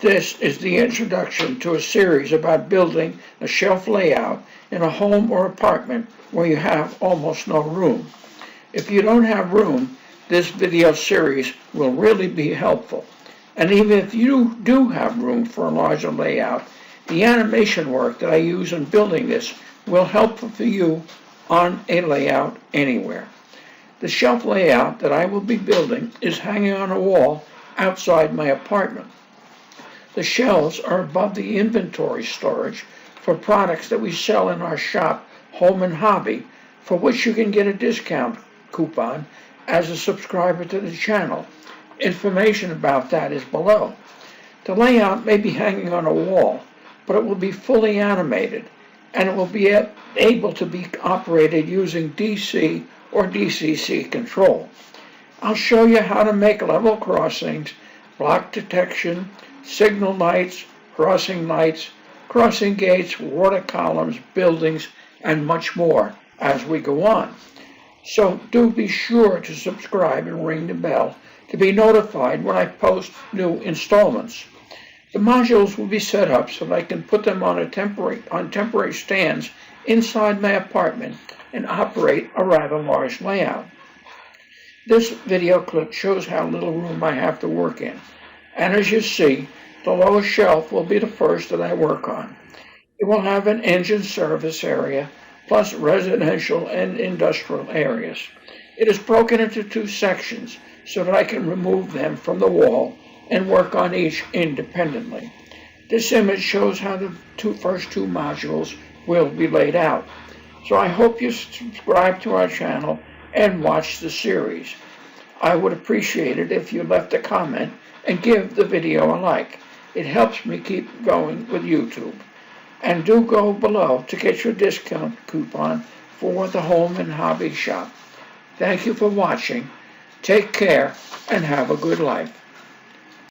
This is the introduction to a series about building a shelf layout in a home or apartment where you have almost no room. If you don't have room, this video series will really be helpful. And even if you do have room for a larger layout, the animation work that I use in building this will help for you on a layout anywhere. The shelf layout that I will be building is hanging on a wall outside my apartment. The shelves are above the inventory storage for products that we sell in our shop, Home and Hobby, for which you can get a discount coupon as a subscriber to the channel. Information about that is below. The layout may be hanging on a wall, but it will be fully animated, and it will be able to be operated using DC or DCC control. I'll show you how to make level crossings, block detection, signal lights, crossing gates, water columns, buildings, and much more as we go on. So do be sure to subscribe and ring the bell to be notified when I post new installments. The modules will be set up so that I can put them on temporary stands inside my apartment and operate a rather large layout. This video clip shows how little room I have to work in, and as you see, the lowest shelf will be the first that I work on. It will have an engine service area, plus residential and industrial areas. It is broken into two sections so that I can remove them from the wall and work on each independently. This image shows how the first two modules will be laid out. So I hope you subscribe to our channel and watch the series. I would appreciate it if you left a comment and give the video a like. It helps me keep going with YouTube. And do go below to get your discount coupon for the Home and Hobby Shop. Thank you for watching. Take care and have a good life.